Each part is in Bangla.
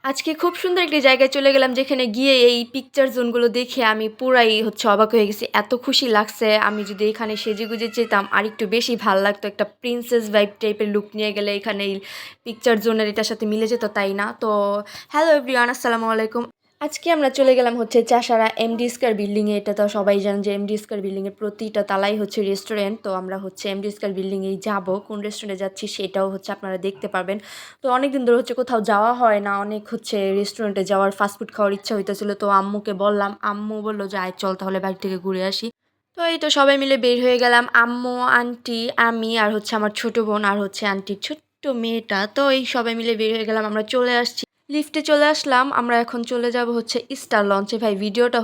আজকে খুব সুন্দর একটি জায়গায় চলে গেলাম যেখানে গিয়ে এই পিকচার জোনগুলো দেখে আমি পুরাই অবাক হয়ে গেছি। এত খুশি লাগছে। আমি যদি এখানে সেজেগুজে যেতাম আরেকটু বেশি ভাল লাগতো। একটা প্রিন্সেস ভাইব টাইপের লুক নিয়ে গেলে এখানে এই পিকচার জোনের এটার সাথে মিলে যেত, তাই না? তো হ্যালো এভরিওয়ান, আসসালামু আলাইকুম। আজকে আমরা চলে গেলাম চাষারা এমডি স্কয়ার বিল্ডিংয়ে। এটা তো সবাই জানেন যে এমডি স্কয়ার বিল্ডিংয়ের প্রতিটা তালাই রেস্টুরেন্ট। তো আমরা এমডি স্কয়ার বিল্ডিংয়েই যাব। কোন রেস্টুরেন্টে যাচ্ছি সেটাও আপনারা দেখতে পারবেন। তো অনেকদিন ধরে কোথাও যাওয়া হয় না। অনেক রেস্টুরেন্টে যাওয়ার ফাস্টফুড খাওয়ার ইচ্ছা হইতেছিল। তো আম্মুকে বললাম, আম্মু বলল যে আয় চল তাহলে বাড়ি থেকে ঘুরে আসি। তো এই তো সবাই মিলে বের হয়ে গেলাম। আম্মু, আন্টি, আমি আর আমার ছোট বোন আর আন্টির ছোট্ট মেয়েটা। তো এই সবাই মিলে বের হয়ে গেলাম। আমরা চলে আসছি, লিফটে চলে আসলাম। আমরা এখন চলে যাব স্টার লঞ্চে। ভাই ভিডিওটা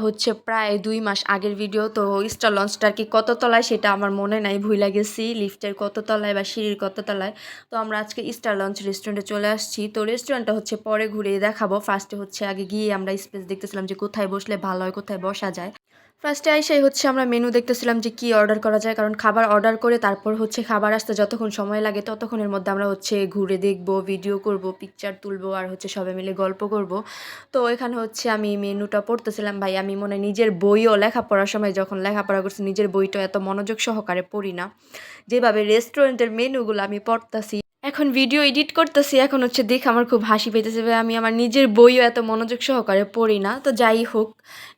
প্রায় 2 মাস আগের ভিডিও। তো স্টার লঞ্চটা আর কি কত তলায় সেটা আমার মনে নাই, ভুলে গেছি লিফটের কত তলায় বা সিঁড়ির কত তলায়। তো আমরা আজকে স্টার লঞ্চ রেস্টুরেন্টে চলে আসছি। তো রেস্টুরেন্টটা পরে ঘুরে দেখাবো। ফার্স্টে আগে গিয়ে আমরা স্পেস দেখতেছিলাম যে কোথায় বসলে ভালো হয়, কোথায় বসা যায়। ফার্স্টে আইসাই আমরা মেনু দেখতেছিলাম যে কি অর্ডার করা যায়, কারণ খাবার অর্ডার করে তারপর খাবার আসতে যতক্ষণ সময় লাগে ততক্ষণের মধ্যে আমরা ঘুরে দেখব, ভিডিও করব, পিকচার তুলবো আর সবাই মিলে গল্প করব। তো এখানে আমি মেনুটা পড়তেছিলাম। ভাই আমি মনে হয় নিজের বইও লেখাপড়ার সময় যখন লেখাপড়া করছি নিজের বইটা এত মনোযোগ সহকারে পড়ি না, যেভাবে রেস্টুরেন্টের মেনুগুলো আমি পড়তাছি। এখন ভিডিও এডিট করতেছি, এখন দেখে আমার খুব হাসি পেতেছে। ভাই আমি আমার নিজের বইও এত মনোযোগ সহকারে পড়ি না। তো যাই হোক,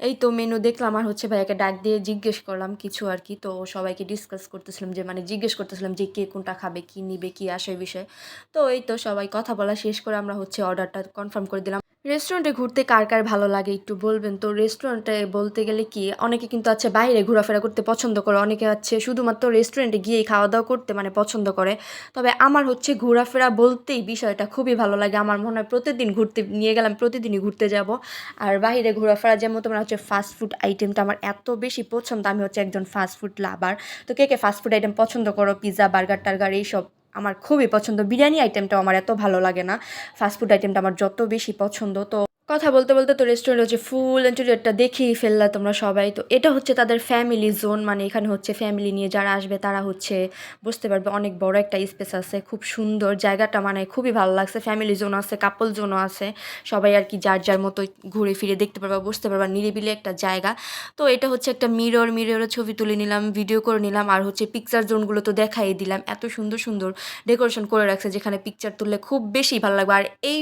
এই তো মেনু দেখলাম আর ভাইয়াকে ডাক দিয়ে জিজ্ঞেস করলাম কিছু আর কি। তো সবাইকে ডিসকাস করতেছিলাম যে জিজ্ঞেস করতেছিলাম যে কে কোনটা খাবে, কি নিবে, কি আসে বিষয়। তো এই তো সবাই কথা বলা শেষ করে আমরা অর্ডারটা কনফার্ম করে দিলাম। রেস্টুরেন্টে ঘুরতে কার কার ভালো লাগে একটু বলবেন তো? রেস্টুরেন্টে বলতে গেলে কি, অনেকে কিন্তু বাইরে ঘোরাফেরা করতে পছন্দ করে, অনেকে শুধুমাত্র রেস্টুরেন্টে গিয়েই খাওয়া দাওয়া করতে পছন্দ করে। তবে আমার ঘোরাফেরা বলতেই বিষয়টা খুবই ভালো লাগে। আমার মনে হয় প্রতিদিন ঘুরতে নিয়ে গেলাম, প্রতিদিনই ঘুরতে যাব। আর বাইরে ঘোরাফেরা যেমন তোমার ফাস্ট ফুড আইটেমটা আমার এত বেশি পছন্দ। আমি একজন ফাস্ট ফুড লাভার। তো কে কে ফাস্ট ফুড আইটেম পছন্দ করো? পিৎজা, বার্গার টার্গার এইসব আমার খুবই পছন্দ। বিরিয়ানি আইটেমটাও আমার এত ভালো লাগে না, ফাস্টফুড আইটেমটা আমার যত বেশি পছন্দ। তো কথা বলতে বলতে তো রেস্টুরেন্ট ফুল ইন্টেরিয়রটা দেখেই ফেললা তোমরা সবাই। তো এটা তাদের ফ্যামিলি জোন, এখানে ফ্যামিলি নিয়ে যারা আসবে তারা বুঝতে পারবে। অনেক বড় একটা স্পেস আছে, খুব সুন্দর জায়গাটা, খুবই ভালো লাগছে। ফ্যামিলি জোন আছে, কাপল জোনও আছে। সবাই আর কি যার যার মতো ঘুরে ফিরে দেখতে পারবা, বুঝতে পারবা, নিরিবিলি একটা জায়গা। তো এটা একটা মিররের ছবি তুলে নিলাম, ভিডিও করে নিলাম। আর পিকচার জোনগুলো তো দেখাই দিলাম। এত সুন্দর সুন্দর ডেকোরেশন করে রাখছে যেখানে পিকচার তুললে খুব বেশি ভালো লাগবে। আর এই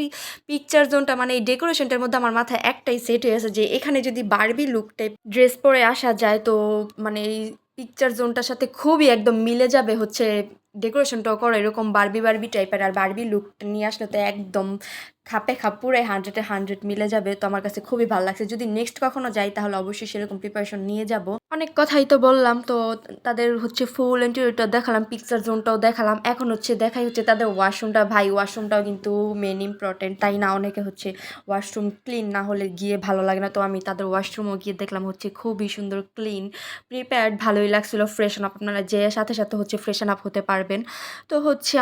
পিকচার জোনটা এই ডেকোরেশনটার মধ্যে আমার মাথায় একটাই সেট হয়ে আছে যে এখানে যদি বারবি লুক টাইপ ড্রেস পরে আসা যায় তো এই পিকচার জোনটার সাথে খুবই একদম মিলে যাবে ডেকোরেশনটাও করো এরকম বারবি বারবি টাইপের। আর বারবি লুকটা নিয়ে আসলে তো একদম খাপে খাপ পুরাই 100-100 মিলে যাবে। তো আমার কাছে খুবই ভালো লাগছে। যদি নেক্সট কখনো যাই তাহলে অবশ্যই সেরকম প্রিপারেশন নিয়ে যাব। অনেক কথাই তো বললাম। তো তাদের ফুল ইন্টেরিয়রটা দেখালাম, পিকচার জোনটাও দেখালাম। এখন দেখাই তাদের ওয়াশরুমটা। ভাই ওয়াশরুমটাও কিন্তু মেন ইম্পর্টেন্ট, তাই না? অনেকে ওয়াশরুম ক্লিন না হলে গিয়ে ভালো লাগে না। তো আমি তাদের ওয়াশরুমও গিয়ে দেখলাম খুবই সুন্দর, ক্লিন, প্রিপেয়ার্ড, ভালোই লাগছিল। ফ্রেশন আপ, আপনারা যে সাথে সাথে ফ্রেশন আপ হতে পারবেন। তো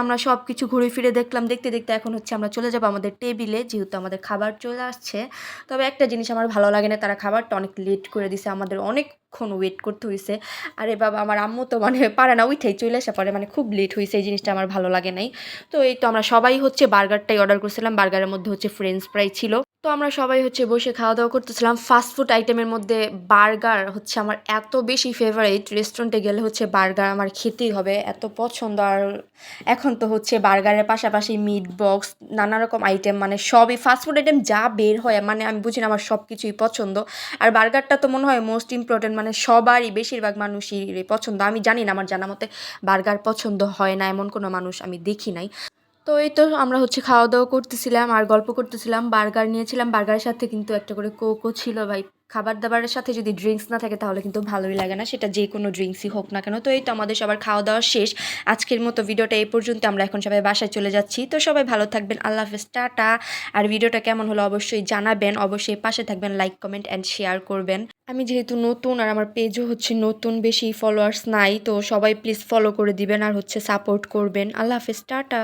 আমরা সব কিছু ঘুরে ফিরে দেখলাম। দেখতে দেখতে এখন আমরা চলে যাব আমাদের টেবিলে, যেহেতু আমাদের খাবার চলে আসছে। তবে একটা জিনিস আমার ভালো লাগে না, তারা খাবারটা অনেক লেট করে দিছে, আমাদের অনেকক্ষণ ওয়েট করতে হয়েছে। আরে বাবা, আমার আম্মু তো পারে না, উঠেই চলে আসা পারে, খুব লেট হয়েছে। এই জিনিসটা আমার ভালো লাগে নাই। তো এই তো আমরা সবাই বার্গারটাই অর্ডার করছিলাম। বার্গারের মধ্যে ফ্রেঞ্চ ফ্রাই ছিল। তো আমরা সবাই বসে খাওয়া দাওয়া করতেছিলাম। ফাস্টফুড আইটেমের মধ্যে বার্গার আমার এত বেশি ফেভারিট। রেস্টুরেন্টে গেলে বার্গার আমার খেতেই হবে, এত পছন্দ। আর এখন তো বার্গারের পাশাপাশি মিট বক্স, নানা রকম আইটেম, সবই ফাস্টফুড আইটেম যা বের হয় আমি বুঝি না, আমার সব কিছুই পছন্দ। আর বার্গারটা তো মনে হয় মোস্ট ইম্পর্টেন্ট, সবারই, বেশিরভাগ মানুষই পছন্দ। আমি জানি না, আমার জানা মতে বার্গার পছন্দ হয় না এমন কোনো মানুষ আমি দেখি নাই। তো এই তো আমরা খাওয়া দাওয়া করতেছিলাম আর গল্প করতেছিলাম। বার্গার নিয়েছিলাম, বার্গারের সাথে কিন্তু একটা করে কোকও ছিল। ভাই খাবার দাবারের সাথে যদি ড্রিঙ্কস না থাকে তাহলে কিন্তু ভালোই লাগে না, সেটা যে কোনো ড্রিঙ্কসই হোক না কেন। তো এই তো আমাদের সবার খাওয়া দাওয়া শেষ। আজকের মতো ভিডিওটা এই পর্যন্ত। আমরা এখন সবাই বাসায় চলে যাচ্ছি। তো সবাই ভালো থাকবেন, আল্লাহ হাফেজ, টাটা। আর ভিডিওটা কেমন হলো অবশ্যই জানাবেন, অবশ্যই পাশে থাকবেন, লাইক কমেন্ট অ্যান্ড শেয়ার করবেন। আমি যেহেতু নতুন আর আমার পেজও নতুন, বেশি ফলোয়ার্স নাই, তো সবাই প্লিজ ফলো করে দিবেন আর সাপোর্ট করবেন। আল্লাহ হাফেজ, টাটা।